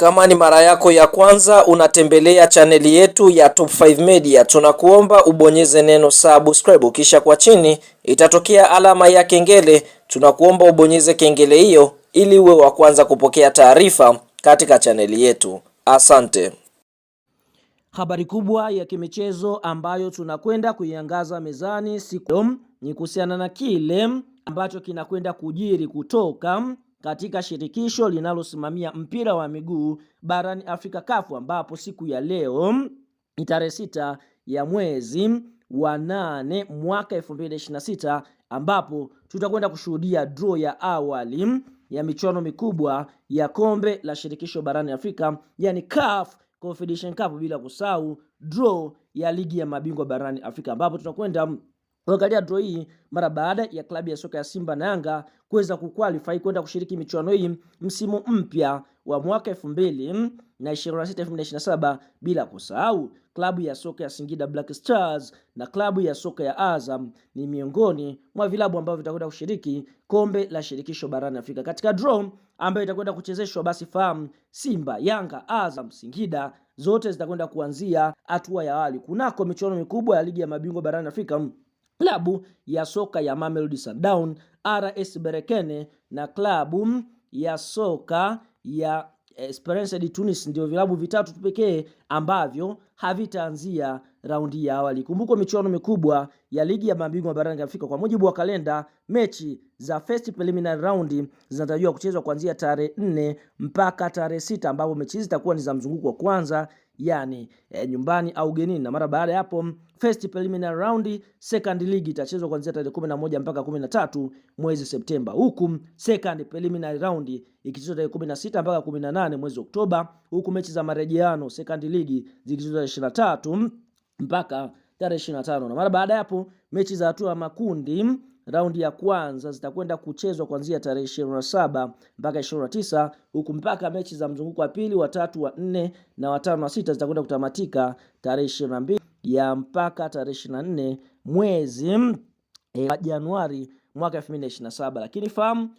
Kama ni mara yako ya kwanza unatembelea chaneli yetu ya Top 5 Media, tunakuomba ubonyeze neno subscribe, kisha kwa chini itatokea alama ya kengele. Tunakuomba ubonyeze kengele hiyo ili uwe wa kwanza kupokea taarifa katika chaneli yetu. Asante. Habari kubwa ya kimichezo ambayo tunakwenda kuiangaza mezani siku ni kuhusiana na kile ambacho kinakwenda kujiri kutoka katika shirikisho linalosimamia mpira wa miguu barani Afrika CAF, ambapo siku ya leo ni tarehe 6 ya mwezi wa 8 mwaka 2026, ambapo tutakwenda kushuhudia draw ya awali ya michuano mikubwa ya kombe la shirikisho barani Afrika, yani CAF Confederation Cup, bila kusahau draw ya ligi ya mabingwa barani Afrika, ambapo tunakwenda kuangalia draw hii mara baada ya klabu ya soka ya Simba na Yanga kuweza kuqualify kwenda kushiriki michuano hii msimu mpya wa mwaka 2026-2027, bila kusahau klabu ya soka ya Singida Black Stars na klabu ya soka ya Azam ni miongoni mwa vilabu ambavyo vitakwenda kushiriki kombe la shirikisho barani Afrika. Katika draw ambayo itakwenda kuchezeshwa, basi fahamu Simba, Yanga, Azam, Singida zote zitakwenda kuanzia hatua ya awali kunako michuano mikubwa ya ligi ya mabingwa barani Afrika. Klabu ya soka ya Mamelodi Sundowns, RS Berkane na klabu ya soka ya Esperance de Tunis ndio vilabu vitatu pekee ambavyo havitaanzia raundi ya awali. Kumbuka michuano mikubwa ya ligi ya mabingwa barani Afrika, kwa mujibu wa kalenda, mechi za first preliminary round zinatarajiwa kuchezwa kuanzia tarehe 4 mpaka tarehe 6, ambapo mechi hizi zitakuwa ni za mzunguko wa kwanza, yani nyumbani au ugenini, na mara baada ya hapo first preliminary round second league itachezwa kuanzia tarehe 11 mpaka 13 mwezi Septemba, huku second preliminary round ikichezwa tarehe 16 mpaka 18 mwezi Oktoba, huku mechi za marejeano second league zikichezwa tarehe 23 mpaka tarehe 25, na mara baada ya hapo mechi za hatua ya makundi raundi ya kwanza zitakwenda kuchezwa kuanzia tarehe 27 mpaka 29, huku mpaka mechi za mzunguko wa pili, wa tatu, wa 4 na wa 5 na 6 zitakwenda kutamatika tarehe 22 ya mpaka tarehe 24 mwezi wa Januari mwaka 2027. Lakini fahamu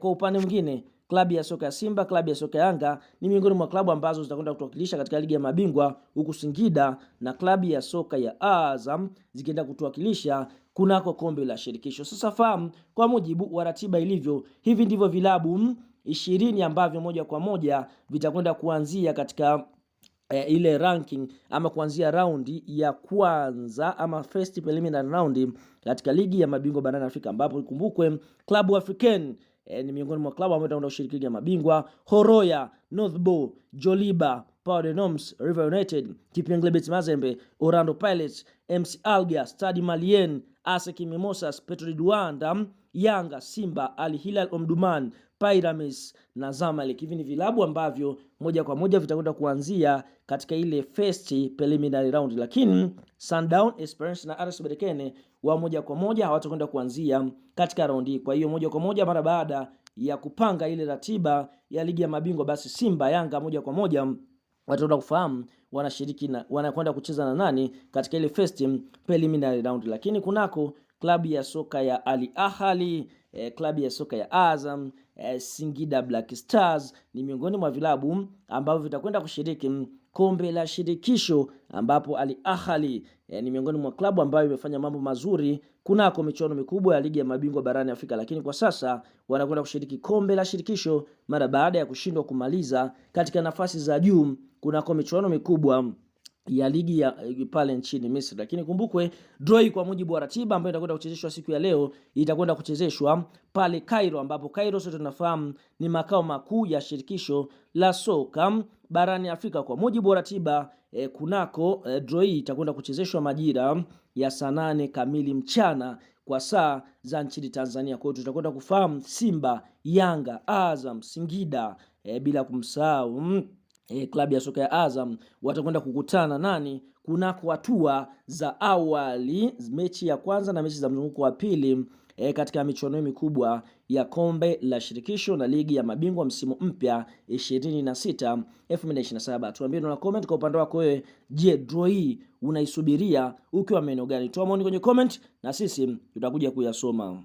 kwa upande mwingine klabu ya soka ya Simba, klabu ya soka ya Yanga ni miongoni mwa klabu ambazo zitakwenda kutuwakilisha katika ligi ya mabingwa, huku Singida na klabu ya soka ya Azam zikienda kutuwakilisha kunako kombe la shirikisho. Sasa fahamu kwa mujibu wa ratiba ilivyo, hivi ndivyo vilabu 20 ambavyo moja kwa moja vitakwenda kuanzia katika ile ranking ama kuanzia raundi ya kwanza ama first preliminary round katika ligi ya mabingwa barani Afrika, ambapo ikumbukwe klabu African ni miongoni mwa klabu ambayo itakwenda kushiriki ligi ya mabingwa. Horoya, Northbow, Joliba, Power de Noms, River United, TP Englebert Mazembe, Orlando Pirates, MC Alger, Stade Malien, ASEC Mimosas, Petro de Luanda, Yanga, Simba, Al Hilal Omdurman, Pyramids na Zamalek. Hivi ni vilabu ambavyo moja kwa moja vitakwenda kuanzia katika ile first preliminary round, lakini Sundown, Esperance na RS Berkane wa moja kwa moja hawatakwenda kuanzia katika raundi. Kwa hiyo moja kwa moja mara baada ya kupanga ile ratiba ya ligi ya mabingwa, basi Simba, Yanga moja kwa moja watakwenda kufahamu wanashiriki na wanakwenda kucheza na nani katika ile first preliminary round. Lakini kunako klabu ya soka ya Al Ahly, klabu ya soka ya Azam, Singida Black Stars ni miongoni mwa vilabu ambavyo vitakwenda kushiriki kombe la shirikisho, ambapo Al Ahly ni miongoni mwa klabu ambayo imefanya mambo mazuri kunako michuano mikubwa ya ligi ya mabingwa barani Afrika, lakini kwa sasa wanakwenda kushiriki kombe la shirikisho mara baada ya kushindwa kumaliza katika nafasi za juu kunako michuano mikubwa ya ligi ya pale nchini Misri. Lakini kumbukwe draw kwa mujibu wa ratiba ambayo itakwenda kuchezeshwa siku ya leo itakwenda kuchezeshwa pale Cairo, ambapo Cairo sote tunafahamu ni makao makuu ya shirikisho la soka barani Afrika. Kwa mujibu wa ratiba kunako draw itakwenda kuchezeshwa majira ya saa 8 kamili mchana kwa saa za nchini Tanzania. Kwa hiyo tutakwenda kufahamu Simba, Yanga, Azam, Singida bila kumsahau klabu ya soka ya Azam watakwenda kukutana nani kunako hatua za awali, mechi ya kwanza na mechi za mzunguko wa pili katika michuano mikubwa ya kombe la shirikisho na ligi ya mabingwa msimu mpya 26-2027. Tuambie na comment kwa upande wako wewe, je, draw hii unaisubiria ukiwa maeneo gani? Toa maoni kwenye comment na sisi tutakuja kuyasoma.